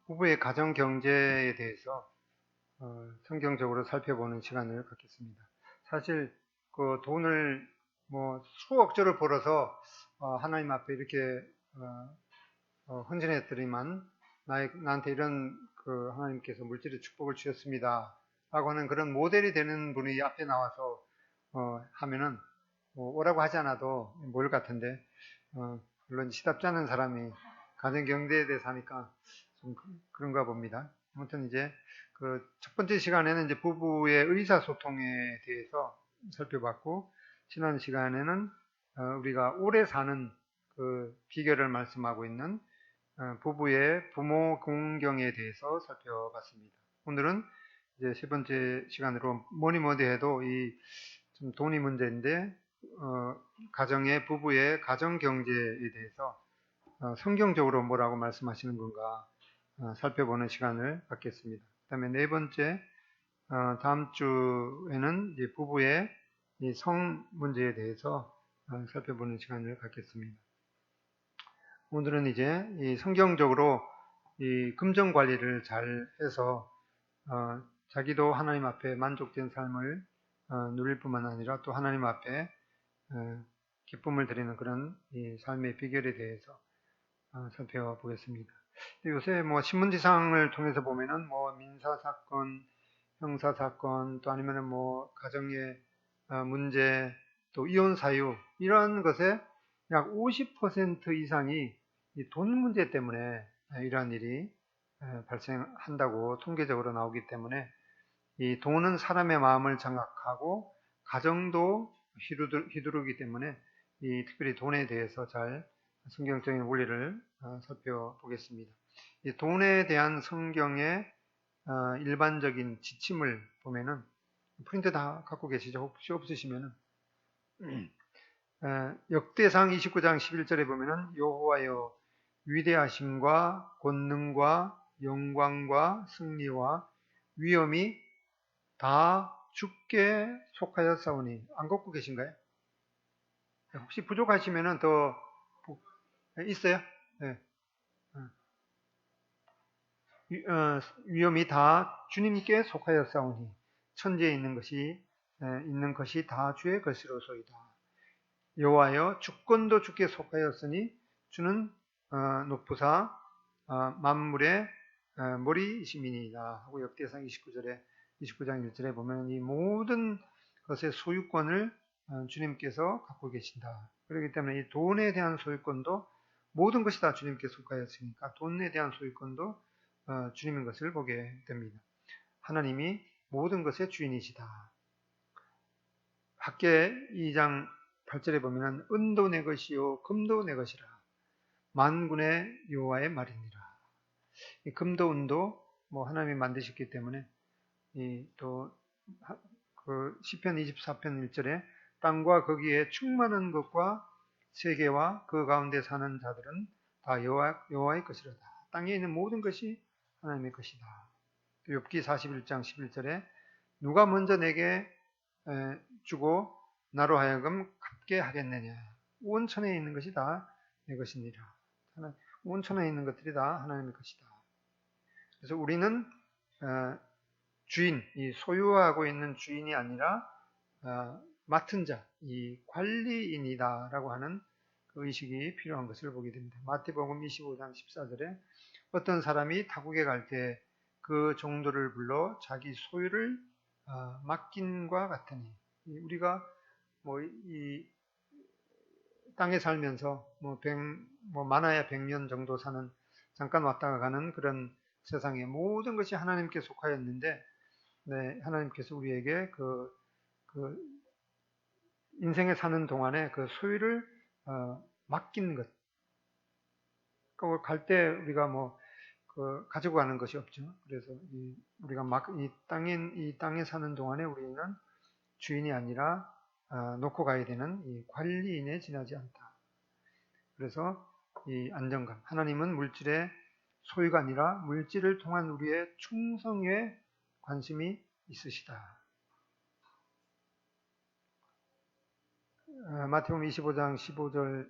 부부의 가정 경제에 대해서 성경적으로 살펴보는 시간을 갖겠습니다. 사실 그 돈을 뭐 수억조를 벌어서 하나님 앞에 이렇게 헌신했더니만 나한테 이런 그 하나님께서 물질의 축복을 주셨습니다 라고 하는 그런 모델이 되는 분이 앞에 나와서 하면은 오라고 하지 않아도 뭘 같은데 물론 시답지 않은 사람이 가정 경제에 대해서 하니까 좀 그런가 봅니다. 아무튼 이제 그 첫 번째 시간에는 이제 부부의 의사소통에 대해서 살펴봤고, 지난 시간에는 우리가 오래 사는 그 비결을 말씀하고 있는 부부의 부모 공경에 대해서 살펴봤습니다. 오늘은 이제 세 번째 시간으로 뭐니 해도 이 좀 돈이 문제인데 가정의 부부의 가정 경제에 대해서 성경적으로 뭐라고 말씀하시는 건가 살펴보는 시간을 갖겠습니다. 그 다음에 네 번째, 다음 주에는 이제 부부의 이 성 문제에 대해서 살펴보는 시간을 갖겠습니다. 오늘은 이제 이 성경적으로 이 금전 관리를 잘 해서 자기도 하나님 앞에 만족된 삶을 누릴 뿐만 아니라 또 하나님 앞에 기쁨을 드리는 그런 이 삶의 비결에 대해서 살펴보겠습니다. 요새 뭐 신문지상을 통해서 보면은 뭐 민사사건, 형사사건, 또 아니면은 뭐 가정의 문제, 또 이혼 사유, 이런 것에 약 50% 이상이 이 돈 문제 때문에 이러한 일이 발생한다고 통계적으로 나오기 때문에 이 돈은 사람의 마음을 장악하고 가정도 휘두르기 때문에 이 특별히 돈에 대해서 잘 성경적인 원리를 살펴보겠습니다. 이 돈에 대한 성경의 일반적인 지침을 보면은 프린트 다 갖고 계시죠? 혹시 없으시면은 역대상 29장 11절에 보면은 여호와여 위대하심과 권능과 영광과 승리와 위엄이 다 주께 속하였사오니. 안 갖고 계신가요? 혹시 부족하시면은 더 있어요? 네. 위엄이 다 주님께 속하였사오니 천지에 있는 것이 다 주의 것이로소이다. 여호와여 주권도 주께 속하였으니 주는 높으사 만물의 머리이심이니이다 하고 역대상 29장 1절에 보면 이 모든 것의 소유권을 주님께서 갖고 계신다. 그렇기 때문에 이 돈에 대한 소유권도 모든 것이 다 주님께 속하였으니까 돈에 대한 소유권도 주님인 것을 보게 됩니다. 하나님이 모든 것의 주인이시다. 학계 2장 8절에 보면 은도 내 것이요 금도 내 것이라 만군의 여호와의 말이니라. 이 금도 은도 뭐 하나님이 만드셨기 때문에 또 그 시편 24편 1절에 땅과 거기에 충만한 것과 세계와 그 가운데 사는 자들은 다 여호와의 것이로다. 땅에 있는 모든 것이 하나님의 것이다. 욥기 41장 11절에 누가 먼저 내게 주고 나로 하여금 갚게 하겠느냐. 온 천에 있는 것이 다 내 것이니라. 온 천에 있는 것들이 다 하나님의 것이다. 그래서 우리는 주인, 이 소유하고 있는 주인이 아니라 맡은 자, 이 관리인이다라고 하는 그 의식이 필요한 것을 보게 됩니다. 마태복음 25장 14절에 어떤 사람이 타국에 갈 때 그 종들을 불러 자기 소유를 맡긴과 같으니. 우리가 뭐 이 땅에 살면서 뭐 많아야 100년 정도 사는 잠깐 왔다가 가는 그런 세상에 모든 것이 하나님께 속하였는데, 네, 하나님께서 우리에게 그 인생에 사는 동안에 그 소유를 맡긴 것. 그러니까 갈 때 우리가 가지고 가는 것이 없죠. 그래서 우리가 이 땅에 사는 동안에 우리는 주인이 아니라 놓고 가야 되는 이 관리인에 지나지 않다. 그래서 이 안정감. 하나님은 물질의 소유가 아니라 물질을 통한 우리의 충성에 관심이 있으시다. 마태복음 25장 15절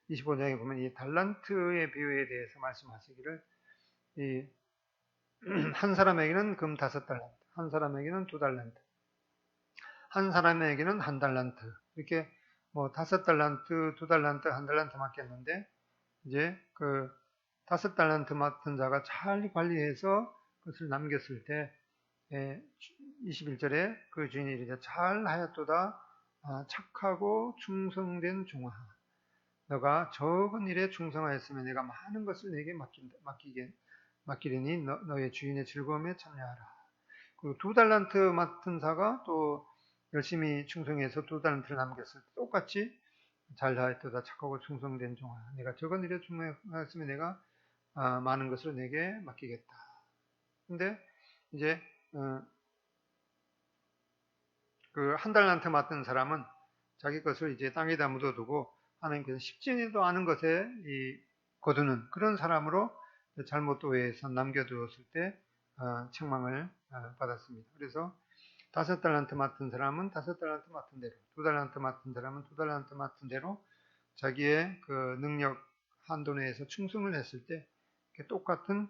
25장에 보면 이 달란트의 비유에 대해서 말씀하시기를 이 한 사람에게는 금 5달란트, 한 사람에게는 2달란트, 한 사람에게는 1달란트 이렇게 뭐 5달란트, 2달란트, 1달란트 맡겼는데 이제 그 5달란트 맡은 자가 잘 관리해서 그것을 남겼을 때 21절에 그 주인이 이르되 잘하였도다 착하고 충성된 종아 너가 적은 일에 충성하였으면 내가 많은 것을 내게 맡기리니 너의 주인의 즐거움에 참여하라. 그리고 2달란트 맡은 자가 또 열심히 충성해서 2달란트를 남겼을 때 똑같이 잘하였도다 착하고 충성된 종아 내가 적은 일에 충성하였으면 내가 많은 것을 내게 맡기겠다. 근데 이제 그 1달란트 맡은 사람은 자기 것을 이제 땅에다 묻어두고 하나님께서 십진이도 않은 것에 거두는 그런 사람으로 잘못 도회에서 남겨두었을 때 책망을 받았습니다. 그래서 5달란트 맡은 사람은 5달란트 맡은 대로, 2달란트 맡은 사람은 2달란트 맡은 대로 자기의 그 능력 한도 내에서 충성을 했을 때 똑같은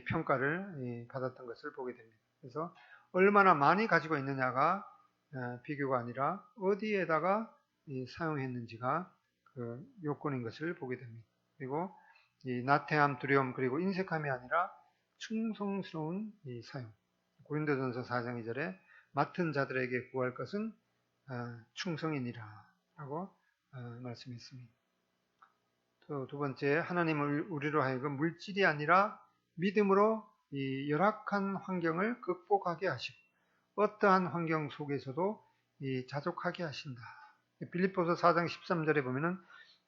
평가를 받았던 것을 보게 됩니다. 그래서 얼마나 많이 가지고 있느냐가 비교가 아니라 어디에다가 사용했는지가 그 요건인 것을 보게 됩니다. 그리고 이 나태함, 두려움, 그리고 인색함이 아니라 충성스러운 이 사용. 고린도전서 4장 2절에 맡은 자들에게 구할 것은 충성이니라 라고 말씀했습니다. 또 두 번째, 하나님을 우리로 하여금 물질이 아니라 믿음으로 이 열악한 환경을 극복하게 하시고 어떠한 환경 속에서도 자족하게 하신다. 빌립보서 4장 13절에 보면은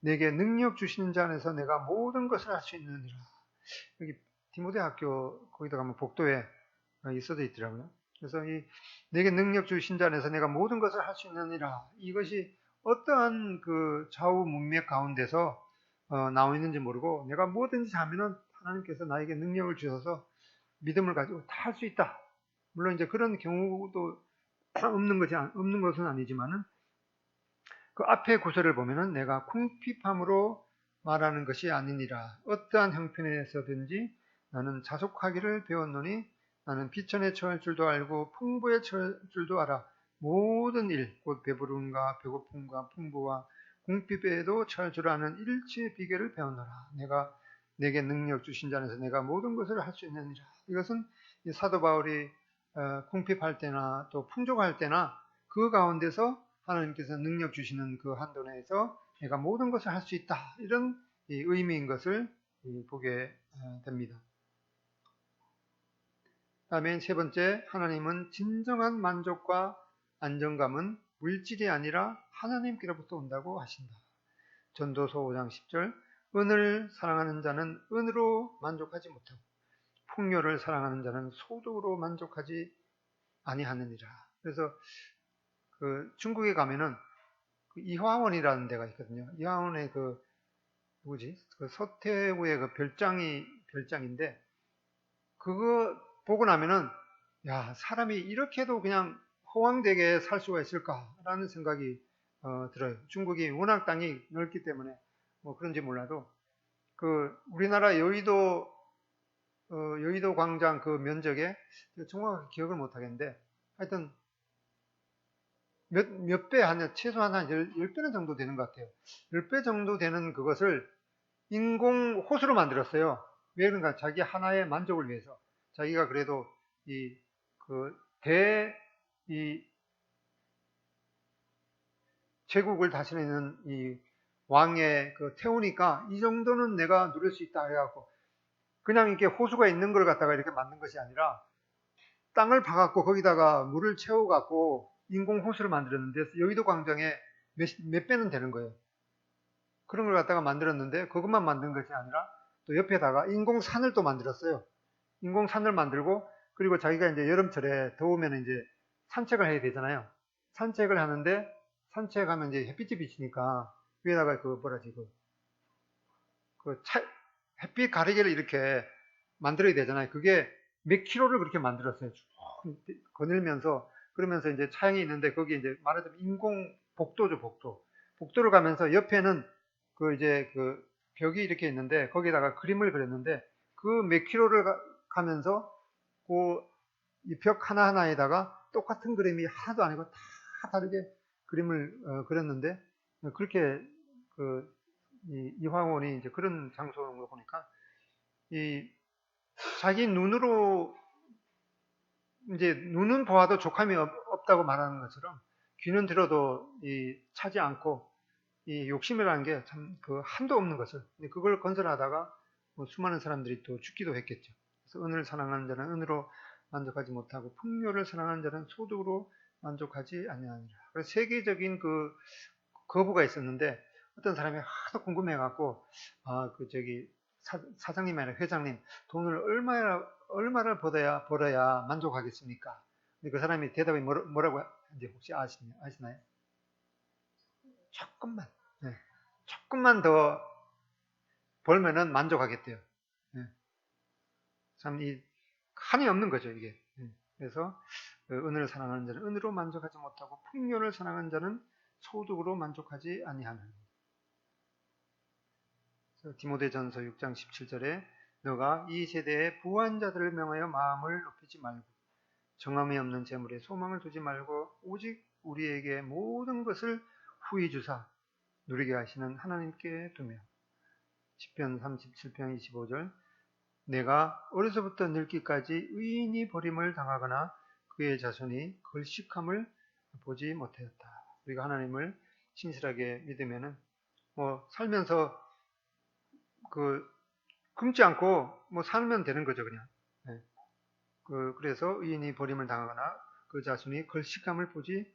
내게 능력 주시는 자 안에서 내가 모든 것을 할 수 있느니라. 여기 디모데 학교 거기다 가면 복도에 써져 있더라고요. 그래서 내게 능력 주신 자 안에서 내가 모든 것을 할 수 있느니라. 이것이 어떠한 그 좌우 문맥 가운데서 나와 있는지 모르고 내가 뭐든지 하면은 하나님께서 나에게 능력을 주셔서 믿음을 가지고 다 할 수 있다. 물론 이제 그런 경우도 없는 것은 아니지만은 그 앞에 구절을 보면은 내가 궁핍함으로 말하는 것이 아니니라. 어떠한 형편에서든지 나는 자족하기를 배웠노니 나는 비천에 처할 줄도 알고 풍부에 처할 줄도 알아. 모든 일, 곧 배부름과 배고픔과 풍부와 궁핍에도 처할 줄 아는 일치의 비결을 배웠노라. 내게 능력 주신 자 안에서 내가 모든 것을 할 수 있느니라. 이것은 사도 바울이 궁핍할 때나 또 풍족할 때나 그 가운데서 하나님께서 능력 주시는 그 한도 내에서 내가 모든 것을 할 수 있다. 이런 의미인 것을 보게 됩니다. 다음에 세 번째, 하나님은 진정한 만족과 안정감은 물질이 아니라 하나님께로부터 온다고 하신다. 전도서 5장 10절, 은을 사랑하는 자는 은으로 만족하지 못하고 풍요를 사랑하는 자는 소득으로 만족하지 아니하느니라. 그래서 그 중국에 가면은 그 이화원이라는 데가 있거든요. 이화원의 그 서태후의 그 별장인데 그거 보고 나면은 야, 사람이 이렇게도 그냥 허황되게 살 수가 있을까라는 생각이 들어요. 중국이 워낙 땅이 넓기 때문에 뭐 그런지 몰라도 그 우리나라 여의도 광장 그 면적에 정확하게 기억을 못 하겠는데 하여튼 몇 배 최소한 한 10배는 정도 되는 것 같아요. 10배 정도 되는 그것을 인공 호수로 만들었어요. 왜 그런가? 자기 하나의 만족을 위해서. 자기가 그래도 제국을 다스리는 이 왕의 그 태우니까 이 정도는 내가 누릴 수 있다 해갖고 그냥 이렇게 호수가 있는 걸 갖다가 이렇게 만든 것이 아니라 땅을 파갖고 거기다가 물을 채워갖고 인공 호수를 만들었는데 여의도 광장에 몇 배는 되는 거예요. 그런 걸 갖다가 만들었는데 그것만 만든 것이 아니라 또 옆에다가 인공 산을 또 만들었어요. 인공 산을 만들고 그리고 자기가 이제 여름철에 더우면 이제 산책을 해야 되잖아요. 산책을 하는데 산책하면 이제 햇빛이 비치니까 위에다가 햇빛 가리개를 이렇게 만들어야 되잖아요. 그게 몇 킬로를 그렇게 만들었어요. 거닐면서 그러면서 이제 차량이 있는데 거기 이제 말하자면 인공 복도죠, 복도. 복도를 가면서 옆에는 그 이제 그 벽이 이렇게 있는데 거기다가 그림을 그렸는데 그 몇 킬로를 가면서 그 이 벽 하나하나에다가 똑같은 그림이 하나도 아니고 다 다르게 그림을 그렸는데 그렇게 그 이 화원이 이제 그런 장소인 거 보니까 이 자기 눈으로 이제 눈은 보아도 족함이 없다고 말하는 것처럼 귀는 들어도 차지 않고 이 욕심이라는 게 참 그 한도 없는 것을 그걸 건설하다가 뭐 수많은 사람들이 또 죽기도 했겠죠. 그래서 은을 사랑하는 자는 은으로 만족하지 못하고 풍요를 사랑하는 자는 소득으로 만족하지 아니하니라. 그래서 세계적인 그 거부가 있었는데 어떤 사람이 하도 궁금해갖고 그 저기 사장님이 아니라 회장님 돈을 얼마를 벌어야 만족하겠습니까? 근데 그 사람이 대답이 뭐라고 하는지 혹시 아시나요? 조금만, 네. 조금만 더 벌면은 만족하겠대요. 네. 참 한이 없는 거죠 이게. 네. 그래서 은을 사랑하는 자는 은으로 만족하지 못하고 풍요를 사랑하는 자는 소득으로 만족하지 아니하는. 디모데전서 6장 17절에 너가 이 세대의 부한 자들을 명하여 마음을 높이지 말고 정함이 없는 재물에 소망을 두지 말고 오직 우리에게 모든 것을 후히 주사 누리게 하시는 하나님께 두며 시편 37편 25절 내가 어려서부터 늙기까지 의인이 버림을 당하거나 그의 자손이 걸식함을 보지 못하였다. 우리가 하나님을 신실하게 믿으면은 뭐 살면서 굶지 않고 뭐 살면 되는 거죠 그냥. 네. 그래서 의인이 버림을 당하거나 그 자손이 걸식함을 보지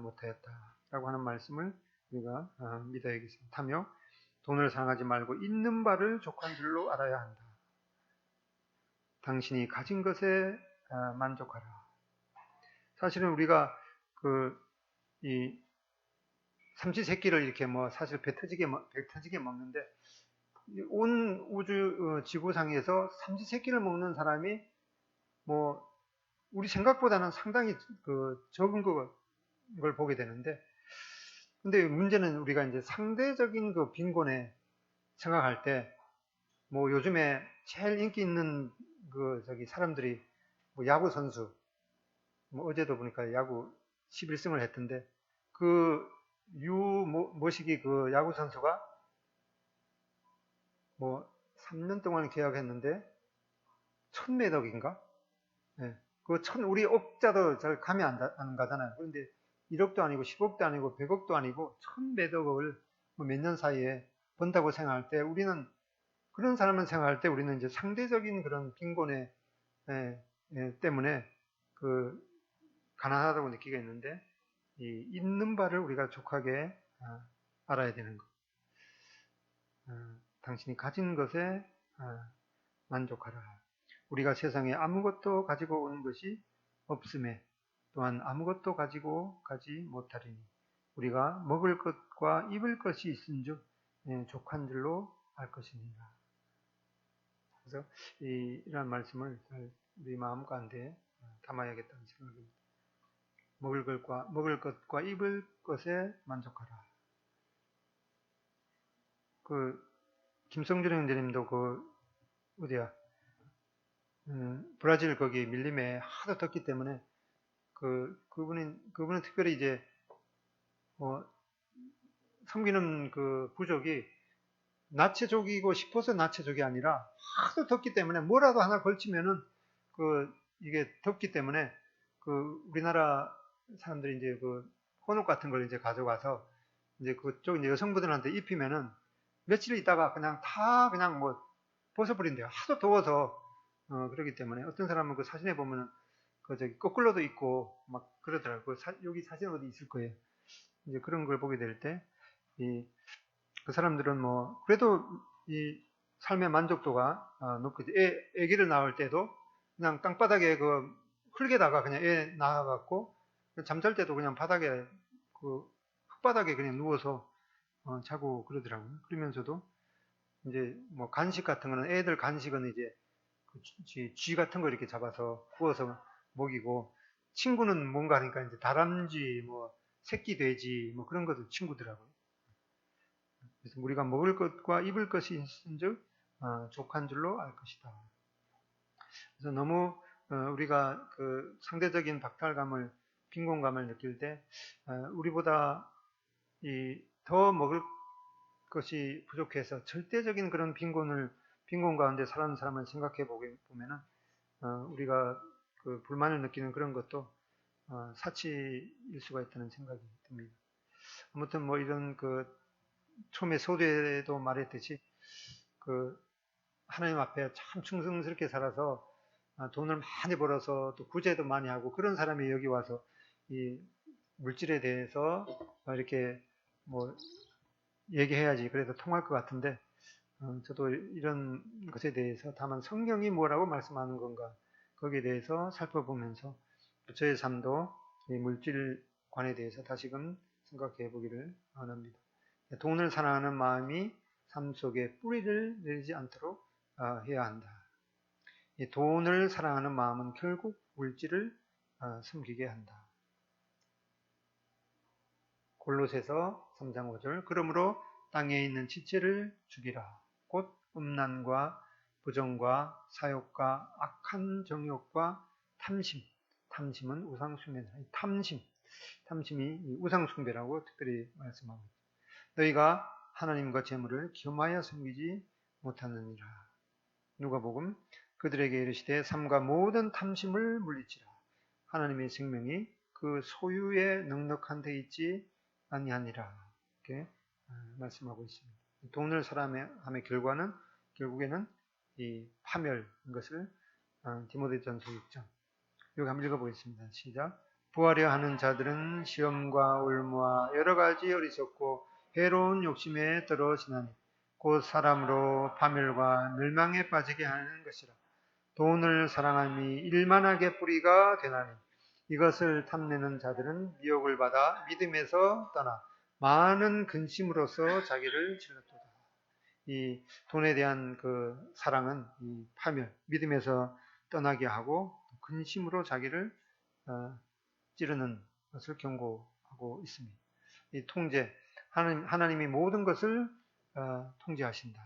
못하였다라고 하는 말씀을 우리가 믿어야겠습니다. 하며 돈을 사랑하지 말고 있는 바를 족한 줄로 알아야 한다. 당신이 가진 것에 만족하라. 사실은 우리가 이 삼시세끼를 이렇게 뭐 사실 배 터지게 먹는데 온 우주 지구상에서 삼시세끼를 먹는 사람이 뭐 우리 생각보다는 상당히 적은 걸 보게 되는데 근데 문제는 우리가 이제 상대적인 빈곤에 생각할 때 뭐 요즘에 제일 인기 있는 사람들이 뭐 야구 선수 뭐 어제도 보니까 야구 11승을 했던데 모시기 야구 선수가 뭐 3년 동안 계약했는데 1000매덕인가? 네. 우리 억자도 잘 감이 안 가잖아요. 그런데 1억도 아니고 10억도 아니고 100억도 아니고 1000매덕을 뭐 몇 년 사이에 번다고 생각할 때 그런 사람을 생각할 때 우리는 이제 상대적인 그런 빈곤에 때문에 가난하다고 느끼겠는데 있는 바를 우리가 족하게 알아야 되는 것. 당신이 가진 것에 만족하라. 우리가 세상에 아무것도 가지고 오는 것이 없음에 또한 아무것도 가지고 가지 못하리니 우리가 먹을 것과 입을 것이 있은즉 족한 줄로 알 것입니다. 그래서 이런 말씀을 우리 마음 가운데 담아야겠다는 생각입니다. 먹을 것과 입을 것에 만족하라. 김성준 형제님도 어디야? 브라질 거기 밀림에 하도 덥기 때문에 그분은 특별히 이제 섬기는 부족이 나체족이고 싶어서 나체족이 아니라 하도 덥기 때문에 뭐라도 하나 걸치면은 이게 덥기 때문에 우리나라 사람들이 이제 혼옷 같은 걸 이제 가져가서 이제 그쪽 이제 여성분들한테 입히면은 며칠 있다가 그냥 뭐 벗어버린대요. 하도 더워서 그러기 때문에 어떤 사람은 사진에 보면은 거꾸로도 있고 막 그러더라고요. 여기 사진 어디 있을 거예요. 이제 그런 걸 보게 될 때 그 사람들은 뭐 그래도 이 삶의 만족도가 높겠죠. 애기를 낳을 때도 그냥 땅바닥에 흙에다가 그냥 애 낳아갖고 잠잘 때도 그냥 바닥에 흙바닥에 그냥 누워서 자고 그러더라고요. 그러면서도 이제 뭐 간식 같은 거는 애들 간식은 이제 쥐 같은 거 이렇게 잡아서 구워서 먹이고 친구는 뭔가 하니까 이제 다람쥐 뭐 새끼 돼지 뭐 그런 것도 친구더라고요. 그래서 우리가 먹을 것과 입을 것이 있은즉 족한 줄로 알 것이다. 그래서 너무 우리가 그 상대적인 박탈감을 빈곤감을 느낄 때 우리보다 더 먹을 것이 부족해서 절대적인 그런 빈곤 가운데 살아가는 사람을 생각해 보면은 우리가 그 불만을 느끼는 그런 것도 사치일 수가 있다는 생각이 듭니다. 아무튼 뭐 이런 그 처음에 소대도 말했듯이 그 하나님 앞에 참 충성스럽게 살아서 돈을 많이 벌어서 또 구제도 많이 하고 그런 사람이 여기 와서 이 물질에 대해서 이렇게 뭐 얘기해야지 그래도 통할 것 같은데 저도 이런 것에 대해서 다만 성경이 뭐라고 말씀하는 건가 거기에 대해서 살펴보면서 저의 삶도 이 물질관에 대해서 다시금 생각해 보기를 원합니다. 돈을 사랑하는 마음이 삶 속에 뿌리를 내리지 않도록 해야 한다. 이 돈을 사랑하는 마음은 결국 물질을 숨기게 한다. 골로새서 3장 5절 그러므로 땅에 있는 지체를 죽이라. 곧 음란과 부정과 사욕과 악한 정욕과 탐심. 탐심은 우상숭배다. 탐심이 우상숭배라고 특별히 말씀하고 있다. 너희가 하나님과 재물을 겸하여 섬기지 못하느니라. 누가복음 그들에게 이르시되 삼가 모든 탐심을 물리치라. 하나님의 생명이 그 소유에 넉넉한 데 있지 아니하니라. 이렇게 말씀하고 있습니다. 돈을 사랑함의 결국에는 이 파멸인 것을 디모데전서 6장 여기 한번 읽어보겠습니다. 시작. 부하려 하는 자들은 시험과 올무와 여러 가지 어리석고 해로운 욕심에 떨어지나니 곧 사람으로 파멸과 멸망에 빠지게 하는 것이라. 돈을 사랑함이 일만하게 뿌리가 되나니 이것을 탐내는 자들은 미혹을 받아 믿음에서 떠나 많은 근심으로써 자기를 질렀도다. 이 돈에 대한 그 사랑은 이 파멸, 믿음에서 떠나게 하고 근심으로 자기를 찌르는 것을 경고하고 있습니다. 이 통제, 하나님이 모든 것을 통제하신다.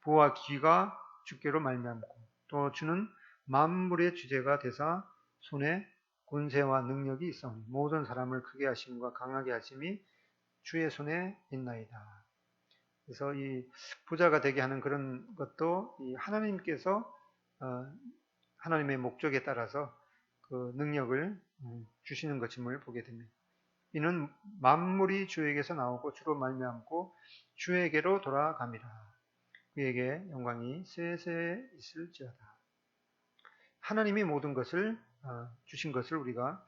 부와 기가 주께로 말미암고 또 주는 만물의 주제가 되사 손에 권세와 능력이 있사오니 모든 사람을 크게 하심과 강하게 하심이 주의 손에 있나이다. 그래서 이 부자가 되게 하는 그런 것도 이 하나님께서 하나님의 목적에 따라서 그 능력을 주시는 것임을 보게 됩니다. 이는 만물이 주에게서 나오고 주로 말미암고 주에게로 돌아갑니다. 그에게 영광이 세세 있을지어다. 하나님이 모든 것을 주신 것을 우리가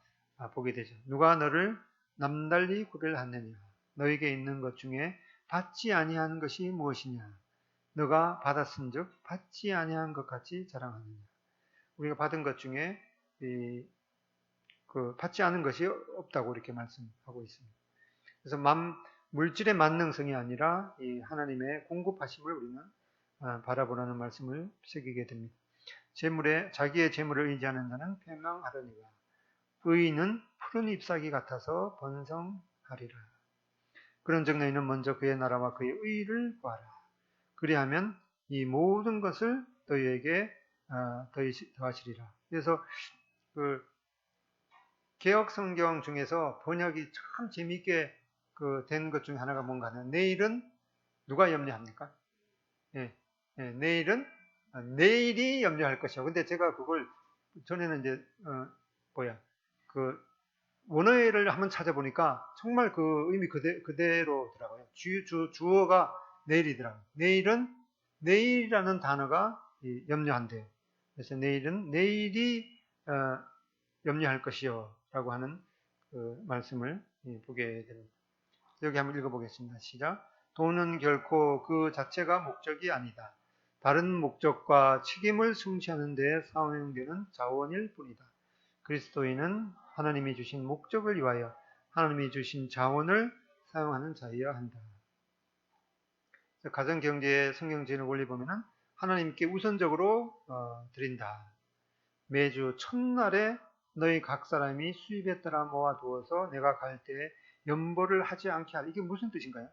보게 되죠. 누가 너를 남달리 구별하느냐? 너에게 있는 것 중에 받지 아니한 것이 무엇이냐? 너가 받았은즉 받지 아니한 것 같이 자랑하느냐? 우리가 받은 것 중에 받지 않은 것이 없다고 이렇게 말씀하고 있습니다. 그래서 물질의 만능성이 아니라 이 하나님의 공급하심을 우리는 바라보라는 말씀을 새기게 됩니다. 자기의 재물을 의지하는 자는 패망하려니와 의인은 푸른 잎사귀 같아서 번성하리라. 그런즉 너희는 먼저 그의 나라와 그의 의를 구하라. 그리하면 이 모든 것을 너희에게 더하시리라. 그래서 그 개역 성경 중에서 번역이 참 재미있게 된 것 중에 하나가 뭔가 하면 내일은 누가 염려합니까? 내일은 내일이 염려할 것이요. 근데 제가 그걸 전에는 이제 원어를 한번 찾아보니까 정말 그 의미 그대로더라고요. 주어가 내일이더라고요. 내일은 내일이라는 단어가 염려한대요. 그래서 내일은 내일이 염려할 것이요 라고 하는 그 말씀을 보게 됩니다. 여기 한번 읽어보겠습니다. 시작. 돈은 결코 그 자체가 목적이 아니다. 다른 목적과 책임을 성취하는 데 사용되는 자원일 뿐이다. 그리스도인은 하나님이 주신 목적을 위하여 하나님이 주신 자원을 사용하는 자여야 한다. 가정경제의 성경적인 원리 보면은 하나님께 우선적으로 드린다. 매주 첫날에 너희 각 사람이 수입에 따라 모아두어서 내가 갈 때에 연보를 하지 않게 하라. 이게 무슨 뜻인가요?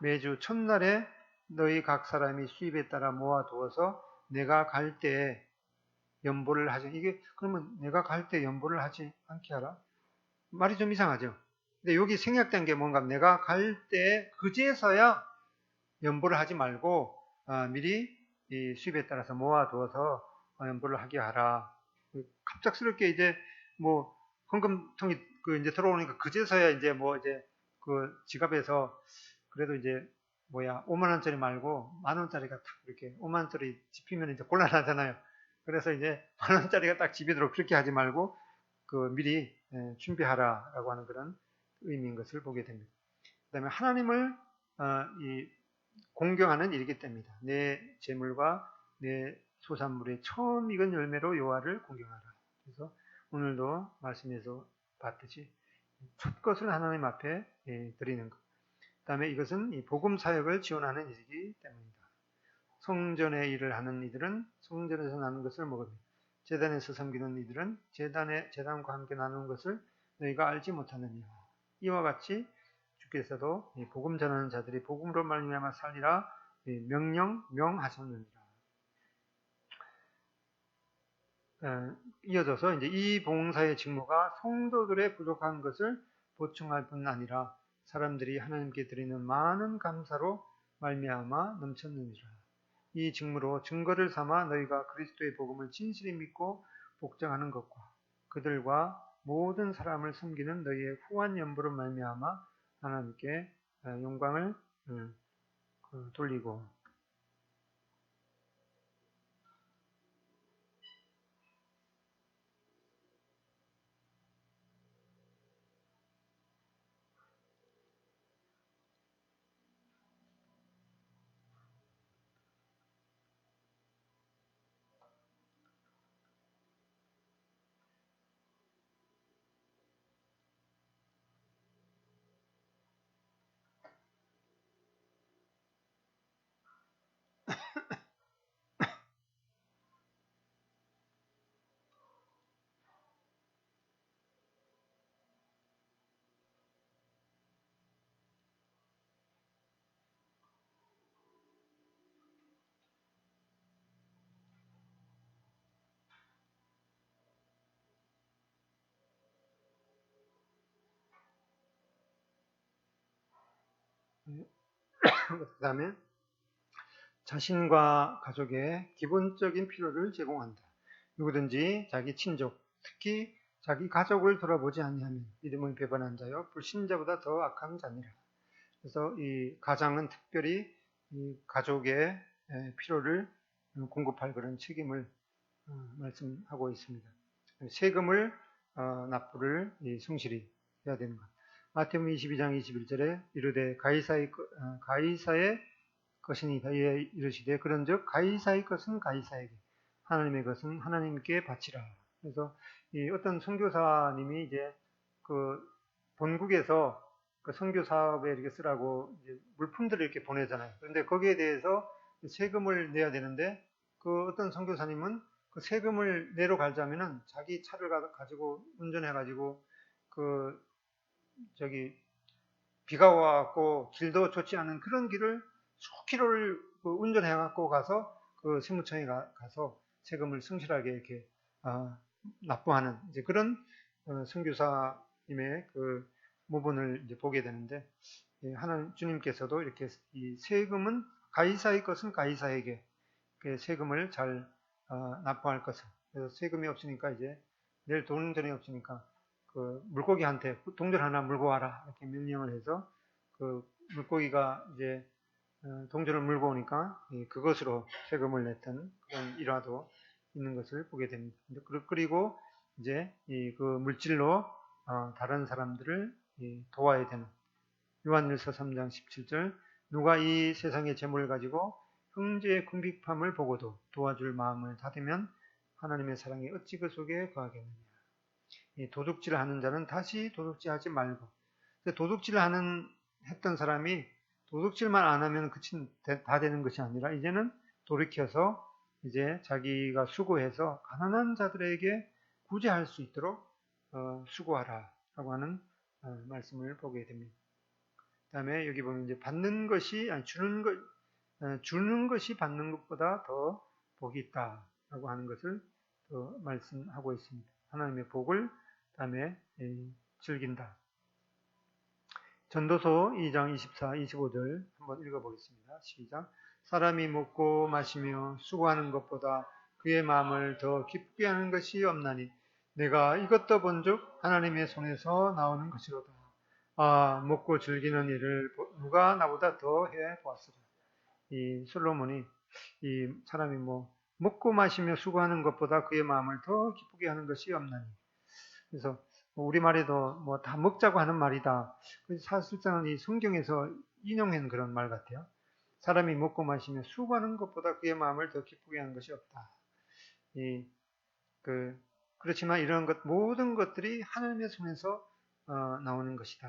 매주 첫날에 너희 각 사람이 수입에 따라 모아두어서 내가 갈 때에 연보를 하지. 이게 그러면 내가 갈 때 연보를 하지 않게 하라? 말이 좀 이상하죠. 근데 여기 생략된 게 뭔가 내가 갈 때 그제서야 연보를 하지 말고 미리 이 수입에 따라서 모아두어서 연보를 하게 하라. 갑작스럽게 이제 뭐 헌금통이 그 이제 들어오니까 그제서야 이제 뭐 이제 그 지갑에서 그래도 이제 뭐야 5만 원짜리 말고 만 원짜리가 탁 이렇게 5만 원짜리 집히면 이제 곤란하잖아요. 그래서 이제 만 원짜리가 딱 집히도록 그렇게 하지 말고 그 미리 준비하라라고 하는 그런 의미인 것을 보게 됩니다. 그다음에 하나님을 이 공경하는 일이기 때문이다. 내 재물과 내 소산물의 처음 익은 열매로 여호와를 공경하라. 그래서 오늘도 말씀에서 봤듯이 첫 것을 하나님 앞에 드리는 것. 그 다음에 이것은 이 복음 사역을 지원하는 일이기 때문이다. 성전의 일을 하는 이들은 성전에서 나눈 것을 먹으며 제단에서 섬기는 이들은 제단과 함께 나누는 것을 너희가 알지 못하느냐. 이와 같이 주께서도 복음 전하는 자들이 복음으로 말미암아 살리라 명하셨느니라. 이어져서 이제 이 봉사의 직무가 성도들의 부족한 것을 보충할 뿐 아니라 사람들이 하나님께 드리는 많은 감사로 말미암아 넘쳤느니라. 이 직무로 증거를 삼아 너희가 그리스도의 복음을 진실히 믿고 복장하는 것과 그들과 모든 사람을 섬기는 너희의 후한 연보로 말미암아 하나님께 영광을 돌리고 그 다음에 자신과 가족의 기본적인 필요를 제공한다. 누구든지 자기 친족, 특히 자기 가족을 돌아보지 아니하면 믿음을 배반한 자요 불신자보다 더 악한 자니라. 그래서 이 가장은 특별히 이 가족의 필요를 공급할 그런 책임을 말씀하고 있습니다. 세금을 납부를 성실히 해야 되는 것. 마태복음 22장 21절에 이르되 가이사의 것이니 이에 이르시되 그런즉 가이사의 것은 가이사에게 하나님의 것은 하나님께 바치라. 그래서 이 어떤 선교사님이 이제 그 본국에서 그 선교 사업에 이렇게 쓰라고 이제 물품들을 이렇게 보내잖아요. 그런데 거기에 대해서 세금을 내야 되는데 그 어떤 선교사님은 그 세금을 내러 가자면은 자기 차를 가지고 운전해가지고 그 저기 비가 와갖고 길도 좋지 않은 그런 길을 수킬로를 운전해갖고 가서 그 세무청에 가서 세금을 성실하게 이렇게 납부하는 이제 그런 선교사님의 그 모본을 이제 보게 되는데 하나님 주님께서도 이렇게 이 세금은 가이사의 것은 가이사에게 세금을 잘 납부할 것을. 그래서 세금이 없으니까 이제 내일 돈전이 없으니까 그 물고기한테 동전 하나 물고 와라 이렇게 명령을 해서 그 물고기가 이제 동전을 물고 오니까 그것으로 세금을 냈던 그런 일화도 있는 것을 보게 됩니다. 그리고 이제 그 물질로 다른 사람들을 도와야 되는 요한일서 3장 17절 누가 이 세상의 재물을 가지고 형제의 궁핍함을 보고도 도와줄 마음을 닫으면 하나님의 사랑이 어찌 그 속에 거하겠느냐. 도둑질을 하는 자는 다시 도둑질하지 말고 도둑질을 했던 사람이 도둑질만 안 하면 다 되는 것이 아니라 이제는 돌이켜서 이제 자기가 수고해서 가난한 자들에게 구제할 수 있도록 수고하라 라고 하는 말씀을 보게 됩니다. 그다음에 여기 보면 이제 받는 것이 아니 주는 것이 받는 것보다 더 복이 있다라고 하는 것을 또 말씀하고 있습니다. 하나님의 복을 그다음에 즐긴다. 전도서 2장 24, 25절 한번 읽어보겠습니다. 시작. 사람이 먹고 마시며 수고하는 것보다 그의 마음을 더 기쁘게 하는 것이 없나니 내가 이것도 본즉 하나님의 손에서 나오는 것이로다. 아, 먹고 즐기는 일을 누가 나보다 더 해 보았으랴. 이 솔로몬이 이 사람이 먹고 마시며 수고하는 것보다 그의 마음을 더 기쁘게 하는 것이 없나니. 그래서 우리말에도 다 먹자고 하는 말이다. 사실상은 이 성경에서 인용한 그런 말 같아요. 사람이 먹고 마시며 수고하는 것보다 그의 마음을 더 기쁘게 하는 것이 없다. 그렇지만 이런 모든 것들이 하나님의 손에서 나오는 것이다.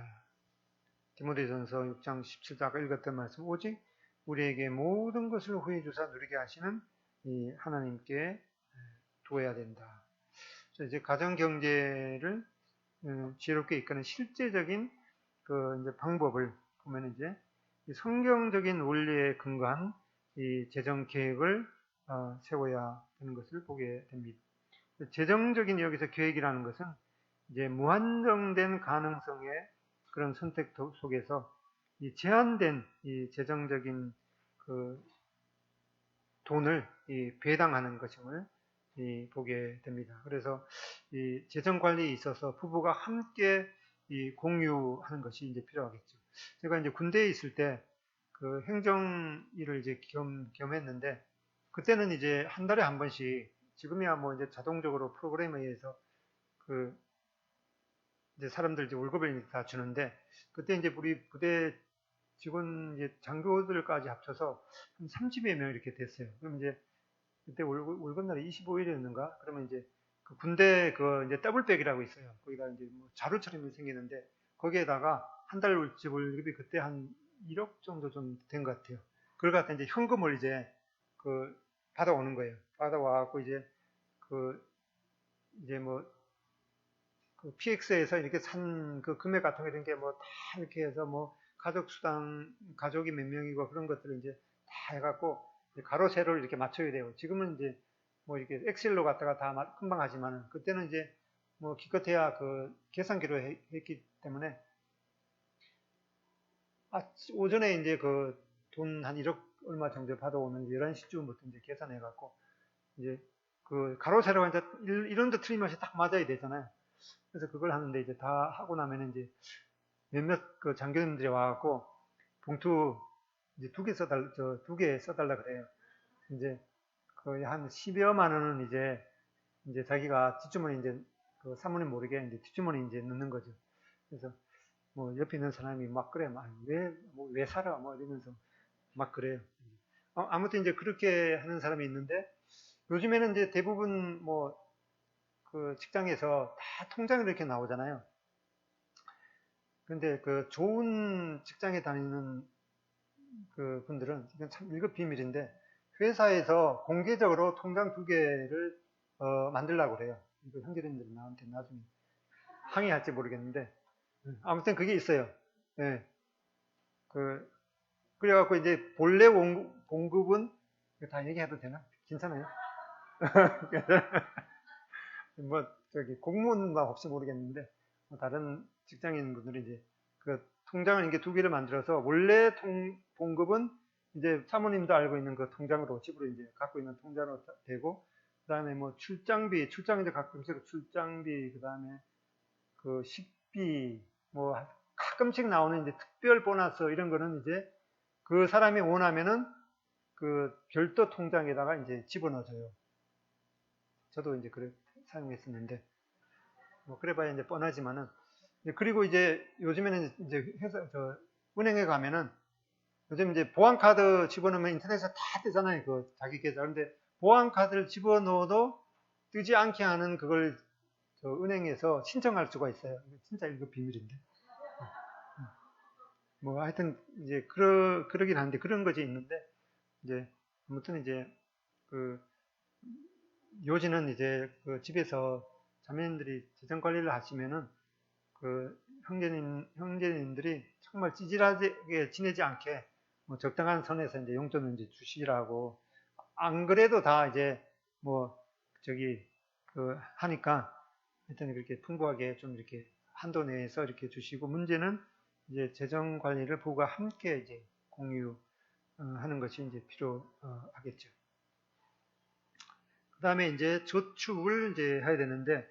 디모데전서 6장 17절 아까 읽었던 말씀, 오직 우리에게 모든 것을 후해 주사 누리게 하시는 이 하나님께 두어야 된다. 이제 가정 경제를 지혜롭게 이끄는 실제적인 이제 방법을 보면 이제 성경적인 원리에 근거한 이 재정 계획을 세워야 되는 것을 보게 됩니다. 재정적인 여기서 계획이라는 것은 이제 무한정된 가능성의 그런 선택 속에서 이 제한된 이 재정적인 돈을 배당하는 것임을 보게 됩니다. 그래서 이 재정 관리에 있어서 부부가 함께 공유하는 것이 이제 필요하겠죠. 제가 이제 군대에 있을 때 그 행정 일을 이제 겸했는데 그때는 이제 한 달에 한 번씩 지금이야 이제 자동적으로 프로그램에 의해서 이제 사람들 이제 월급을 다 주는데 그때 이제 우리 부대 직원 이제 장교들까지 합쳐서 한 30여 명 이렇게 됐어요. 그럼 이제 그때 월급날이 25일이었는가? 그러면 이제 그 군대 이제 더블백이라고 있어요. 거기다 이제 자루처럼 생기는데 거기에다가 한 달 월급이 그때 한 1억 정도 좀 된 것 같아요. 그걸 갖다 이제 현금을 이제 받아오는 거예요. 받아와갖고 이제 이제 PX에서 이렇게 산 그 금액 같은 거 이런 게 다 이렇게 해서 가족이 몇 명이고 그런 것들을 이제 다 해갖고 가로 세로를 이렇게 맞춰야 돼요. 지금은 이제 이렇게 엑셀로 갖다가 다 금방 하지만 그때는 이제 기껏해야 계산기로 했기 때문에 오전에 이제 돈 한 1억 얼마 정도 받아오면 11시쯤부터 이제 계산해갖고 이제 가로 세로가 이제 이런데 틀림없이 딱 맞아야 되잖아요. 그래서 그걸 하는데 이제 다 하고 나면 이제 몇몇 장교님들이 와갖고 봉투 이제 2개 써달라 그래요. 이제 거의 한 10여만 원은 이제 자기가 뒷주머니 이제 사모님 모르게 이제 뒷주머니 이제 넣는 거죠. 그래서 옆에 있는 사람이 막 그래, 왜 살아? 이러면서 막 그래요. 아무튼 이제 그렇게 하는 사람이 있는데 요즘에는 이제 대부분 직장에서 다 통장이 이렇게 나오잖아요. 근데 좋은 직장에 다니는 분들은 이건 참 1급 비밀인데 회사에서 공개적으로 통장 2개를 만들려고 그래요. 이거 형제님들이 나한테 나중에 항의할지 모르겠는데 아무튼 그게 있어요. 네. 그래갖고 이제 본래 봉급은 다 얘기해도 되나? 괜찮아요? 공무원만 혹시 모르겠는데 다른 직장인 분들이 이제 통장을 이렇게 2개를 만들어서 원래 봉급은 이제 사모님도 알고 있는 통장으로 집으로 이제 갖고 있는 통장으로 되고 그다음에 출장인데 가끔씩 출장비 그다음에 식비 가끔씩 나오는 이제 특별 보너스 이런 거는 이제 그 사람이 원하면은 별도 통장에다가 이제 집어넣어줘요. 저도 이제 그래 사용했었는데 그래봐야 이제 뻔하지만은 그리고 이제 요즘에는 이제 은행에 가면은 요즘 이제 보안카드 집어넣으면 인터넷에 다 뜨잖아요. 자기 계좌. 그런데 보안카드를 집어넣어도 뜨지 않게 하는 그걸 은행에서 신청할 수가 있어요. 진짜 이거 비밀인데. 하여튼 이제 그러긴 하는데 그런 것이 있는데 이제 아무튼 이제 요즘은 이제 집에서 자매님들이 재정 관리를 하시면은 형제님들이 정말 찌질하게 지내지 않게 뭐 적당한 선에서 이제 용돈을 이제 주시라고, 안 그래도 다 이제 뭐 저기 하니까 하여튼 그렇게 풍부하게 좀 이렇게 한도 내에서 이렇게 주시고, 문제는 이제 재정 관리를 부부가 함께 이제 공유하는 것이 이제 필요하겠죠. 그 다음에 이제 저축을 이제 해야 되는데,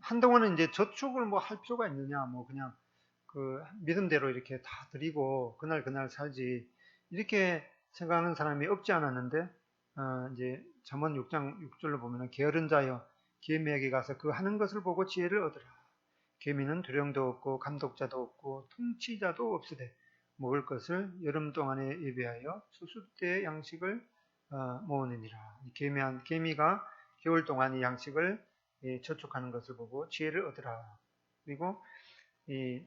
한동안은 이제 저축을 뭐 할 필요가 있느냐, 뭐 그냥 믿음대로 이렇게 다 드리고 그날 살지, 이렇게 생각하는 사람이 없지 않았는데, 이제 잠언 6장 6절로 보면은 게으른 자여 계미에게 가서 그 하는 것을 보고 지혜를 얻으라. 계미는 두령도 없고 감독자도 없고 통치자도 없으되 먹을 것을 여름 동안에 예비하여 수수 때의 양식을 모으느니라. 계미가 겨울 동안 이 양식을 저축하는 것을 보고 지혜를 얻으라. 그리고 이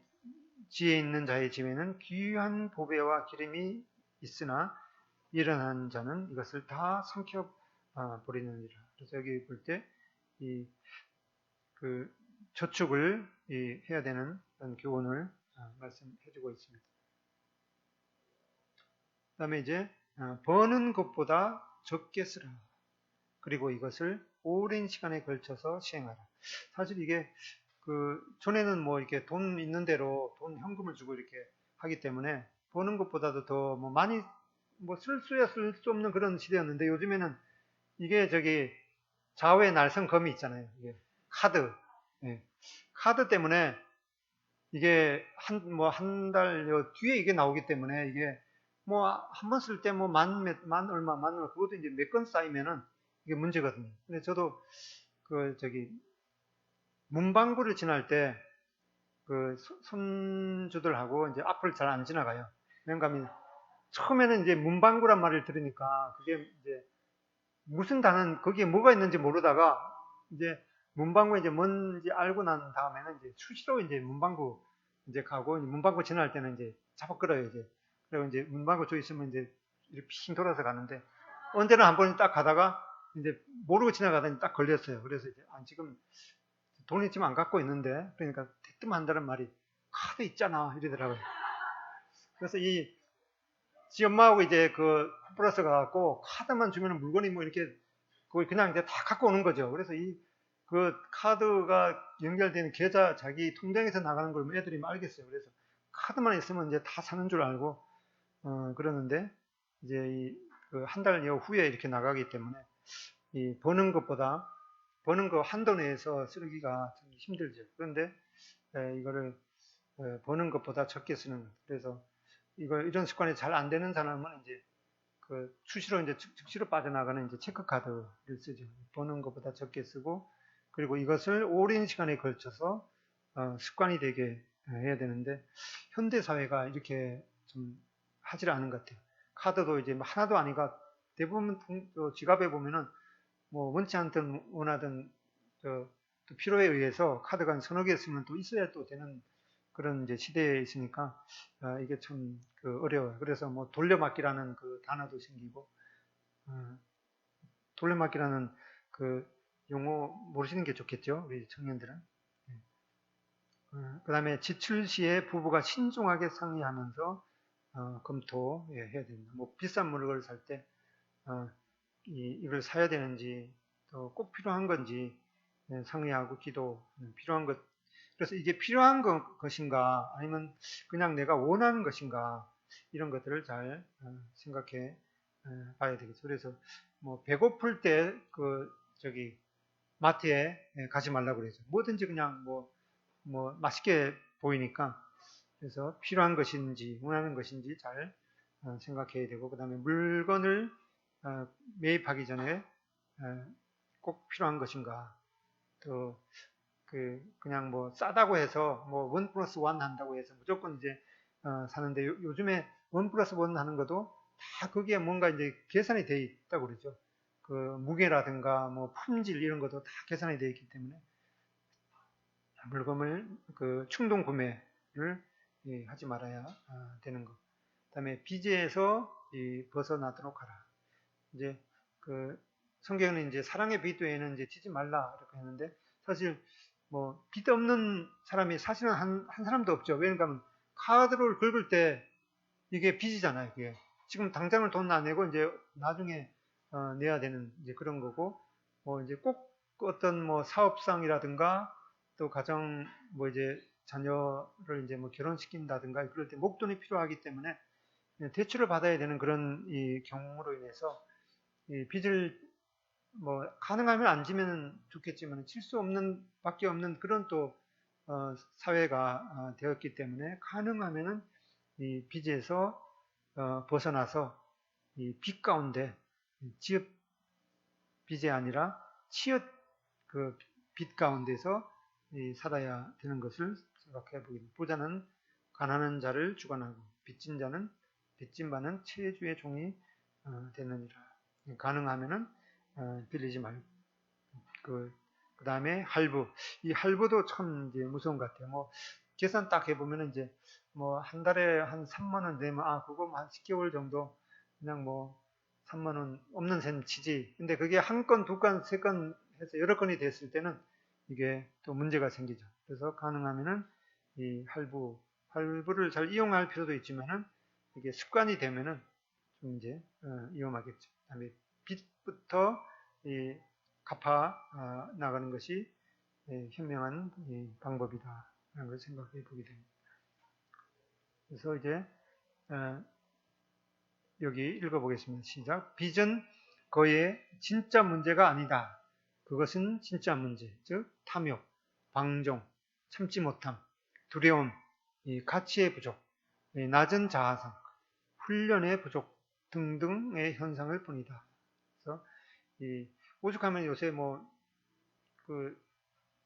지혜 있는 자의 집에는 귀한 보배와 기름이 있으나 일어난 자는 이것을 다 삼켜 버리느니라. 그래서 여기 볼 때 이 저축을 해야 되는 그런 교훈을 말씀해주고 있습니다. 그 다음에 이제 버는 것보다 적게 쓰라. 그리고 이것을 오랜 시간에 걸쳐서 시행하라. 사실 이게 전에는 뭐 이렇게 돈 있는 대로 돈 현금을 주고 이렇게 하기 때문에 버는 것보다도 더 뭐 많이 뭐 쓸 수야 쓸 수 없는 그런 시대였는데, 요즘에는 이게 좌우에 날선검이 있잖아요. 이게 카드. 예. 카드 때문에 이게 한 달 뒤에 이게 나오기 때문에, 이게 뭐 한 번 쓸 때 뭐 만 얼마 그것도 이제 몇 건 쌓이면은 이게 문제거든요. 근데 저도 문방구를 지날 때 손주들하고 이제 앞을 잘 안 지나가요. 왜냐면 처음에는 이제 문방구란 말을 들으니까 그게 이제 무슨 단은 거기에 뭐가 있는지 모르다가 이제 문방구에 이제 뭔지 알고 난 다음에는 이제 수시로 이제 문방구 이제 가고, 문방구 지날 때는 이제 잡아끌어요, 이제. 그리고 이제 문방구 저 있으면 이제 이렇게 핑 돌아서 가는데, 언제나 한 번 딱 가다가 이제 모르고 지나가더니 딱 걸렸어요. 그래서 이제 지금 돈이 지금 안 갖고 있는데, 그러니까 대뜸 한다는 말이 카드 있잖아 이러더라고요. 그래서 지 엄마하고 이제 플러스 가갖고 카드만 주면 물건이 뭐 이렇게 그냥 이제 다 갖고 오는 거죠. 그래서 카드가 연결되는 계좌 자기 통장에서 나가는 걸 애들이 알겠어요. 그래서 카드만 있으면 이제 다 사는 줄 알고 그러는데, 이제 한 달 후에 이렇게 나가기 때문에 버는 거 한도 내에서 쓰기가 좀 힘들죠. 그런데 이거를 버는 것보다 적게 쓰는, 그래서 이런 습관이 잘 안 되는 사람은 이제 수시로 이제 즉시로 빠져나가는 이제 체크카드를 쓰죠. 버는 것보다 적게 쓰고, 그리고 이것을 오랜 시간에 걸쳐서 습관이 되게 해야 되는데, 현대 사회가 이렇게 좀 하질 않은 것 같아요. 카드도 이제 하나도 아니가 대부분 지갑에 보면은 뭐 원치 않든 원하든 또 필요에 의해서 카드가 서너 개 쓰면 또 있어야 또 되는 그런 이제 시대에 있으니까 이게 참 어려워요. 그래서 뭐 돌려막기라는 단어도 생기고, 돌려막기라는 용어 모르시는 게 좋겠죠, 우리 청년들은. 그 다음에 지출 시에 부부가 신중하게 상의하면서 검토해야 됩니다. 뭐 비싼 물건을 살 때 이걸 사야 되는지, 또 꼭 필요한 건지 상의하고, 필요한 것, 그래서 이게 필요한 것인가 아니면 그냥 내가 원하는 것인가, 이런 것들을 잘 생각해 봐야 되겠죠. 그래서 뭐 배고플 때 마트에 가지 말라고 그러죠. 뭐든지 그냥 뭐 맛있게 보이니까, 그래서 필요한 것인지 원하는 것인지 잘 생각해야 되고, 그 다음에 물건을 매입하기 전에 꼭 필요한 것인가, 또 그냥 뭐 싸다고 해서 뭐 1+1 한다고 해서 무조건 이제 사는데, 요즘에 1+1 하는 것도 다 거기에 뭔가 이제 계산이 돼 있다고 그러죠. 무게라든가 뭐 품질 이런 것도 다 계산이 되어 있기 때문에 물건을 충동 구매를 하지 말아야 되는 것. 그다음에 비제에서 벗어나도록 하라. 이제 성경은 이제 사랑의 비두에는 이제 지지 말라 이렇게 했는데, 사실 뭐 빚 없는 사람이 사실은 한 사람도 없죠. 왜냐하면 카드를 긁을 때 이게 빚이잖아요. 이게 지금 당장을 돈 안 내고 이제 나중에 내야 되는 이제 그런 거고, 뭐 이제 꼭 어떤 뭐 사업상이라든가 또 가정 뭐 이제 자녀를 이제 뭐 결혼시킨다든가 그럴 때 목돈이 필요하기 때문에 대출을 받아야 되는 그런 이 경우로 인해서 이 빚을 뭐 가능하면 안 지면 좋겠지만 칠 수 없는 밖에 없는 그런 또 사회가 되었기 때문에 가능하면은 이 빚에서 벗어나서 이 빚 가운데 지읒 빚이 아니라 치읓 그 빚 가운데서 살아야 되는 것을 생각해 보겠습니다. 부자는 가난한 자를 주관하고 빚진 자는 빚진 바는 채주의 종이 되느니라. 가능하면은 빌리지 말고 그 다음에 할부. 이 할부도 참 이제 무서운 것 같아요. 뭐 계산 딱 해보면은 이제 뭐 한 달에 한 3만 원 내면 그거 뭐 한 10개월 정도 그냥 뭐 3만 원 없는 셈 치지. 근데 그게 한 건, 두 건, 세 건 해서 여러 건이 됐을 때는 이게 또 문제가 생기죠. 그래서 가능하면은 이 할부를 잘 이용할 필요도 있지만은 이게 습관이 되면은 좀 이제 위험하겠죠. 그다음에 빚부터 이 갚아 나가는 것이 현명한 방법이다 라는 걸 생각해 보게 됩니다. 그래서 이제 여기 읽어보겠습니다. 시작. 빚은 그의 진짜 문제가 아니다. 그것은 진짜 문제, 즉 탐욕, 방종, 참지 못함, 두려움, 가치의 부족, 낮은 자아상, 훈련의 부족 등등의 현상일 뿐이다. 그래서 오죽하면 요새 뭐 그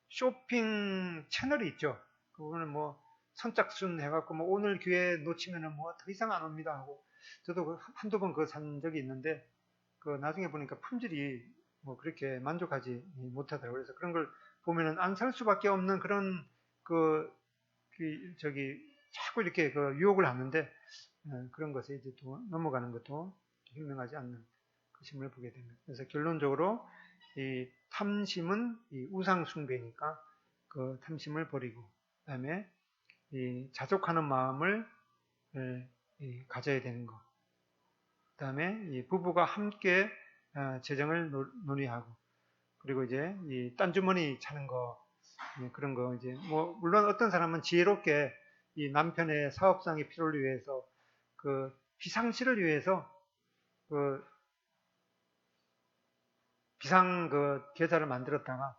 쇼핑 채널이 있죠. 그거는 뭐 선착순 해갖고 뭐 오늘 기회 놓치면은 뭐 더 이상 안 옵니다 하고 저도 한두 번 그거 산 적이 있는데 그 나중에 보니까 품질이 뭐 그렇게 만족하지 못하더라고요. 그래서 그런 걸 보면은 안 살 수밖에 없는 그런 저기 자꾸 이렇게 그 유혹을 하는데 그런 것에 이제 또 넘어가는 것도 현명하지 않는 것임을 보게 됩니다. 그래서 결론적으로 이 탐심은 이 우상 숭배니까 그 탐심을 버리고 그다음에 이 자족하는 마음을 가져야 되는 것. 그다음에 이 부부가 함께 재정을 논의하고 그리고 이제 이 딴주머니 차는 거 그런 거 이제 뭐 물론 어떤 사람은 지혜롭게 이 남편의 사업상의 필요를 위해서 그 비상시를 위해서 그 비상 그 계좌를 만들었다가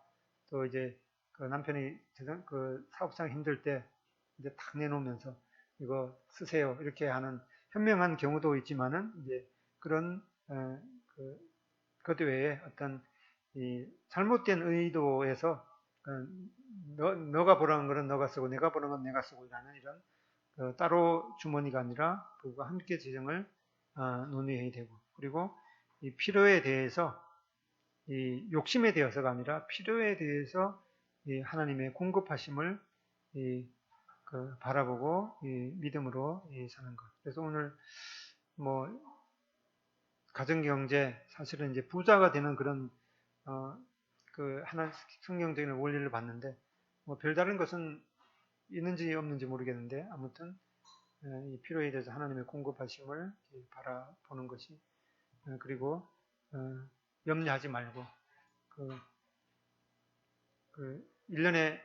또 이제 그 남편이 그 사업상 힘들 때 이제 탁 내놓으면서 이거 쓰세요 이렇게 하는 현명한 경우도 있지만은 이제 그런 그 외에 어떤 이 잘못된 의도에서 너가 보라는 거는 너가 쓰고 내가 보는 건 내가 쓰고 이라는 이런 따로 주머니가 아니라 부부가 함께 재정을 논의해야 되고 그리고 이 필요에 대해서 이 욕심에 대해서가 아니라 필요에 대해서 이 하나님의 공급하심을 바라보고 믿음으로 사는 것. 그래서 오늘 뭐 가정경제 사실은 이제 부자가 되는 그런 하나 성경적인 원리를 봤는데 뭐 별다른 것은 있는지 없는지 모르겠는데 아무튼 이 필요에 대해서 하나님의 공급하심을 바라보는 것이 그리고 염려하지 말고 그 1년에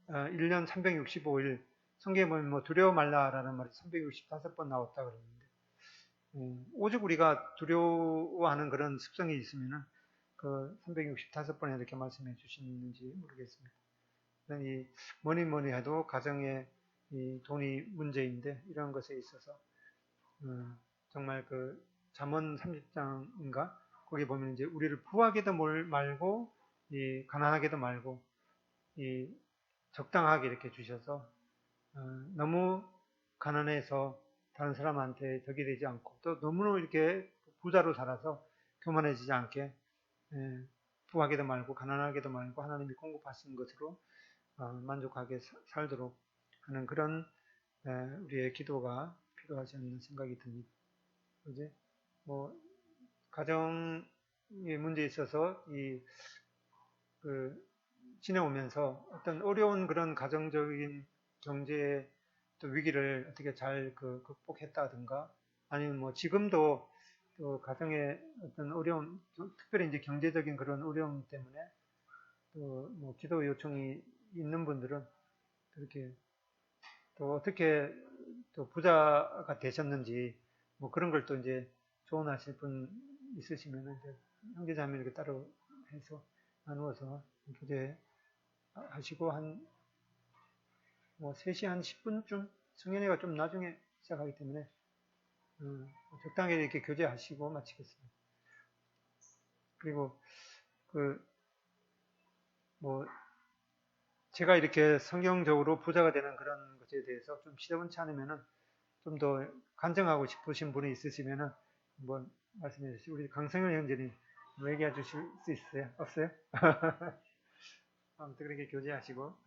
1년 365일 성경에 보면 뭐 두려워 말라라는 말이 365번 나왔다 그러는데 오직 우리가 두려워하는 그런 습성이 있으면은 그 365번에 이렇게 말씀해 주시는지 모르겠습니다. 이 뭐니 해도 가정의 이 돈이 문제인데 이런 것에 있어서 정말 그 잠언 30장인가 거기 보면 이제 우리를 부하게도 말고 이 가난하게도 말고 이 적당하게 이렇게 주셔서 너무 가난해서 다른 사람한테 덕이 되지 않고 또 너무 이렇게 부자로 살아서 교만해지지 않게 부하게도 말고 가난하게도 말고 하나님이 공급하신 것으로 만족하게 살도록 하는 그런 우리의 기도가 필요하지 않나 생각이 듭니다. 이제 뭐 가정의 문제에 있어서 지내오면서 어떤 어려운 그런 가정적인 경제 또 위기를 어떻게 잘 극복했다든가 아니면 뭐 지금도 또 가정의 어떤 어려움, 특별히 이제 경제적인 그런 어려움 때문에 또 뭐 기도 요청이 있는 분들은 그렇게 또 어떻게 또 부자가 되셨는지 뭐 그런 걸 또 이제 조언하실 분 있으시면 이제 형제자매 이렇게 따로 해서 나누어서 교제하시고 한 뭐 3시 한 10분쯤 성현이가 좀 나중에 시작하기 때문에 적당히 이렇게 교제하시고 마치겠습니다. 그리고 뭐 제가 이렇게 성경적으로 부자가 되는 그런 것에 대해서 좀 시원치 않으면은 좀 더 간증하고 싶으신 분이 있으시면은 한번 말씀해 주시죠. 우리 강성현 형제님 얘기해 주실 수 있어요? 없어요? 아무튼 그렇게 교제하시고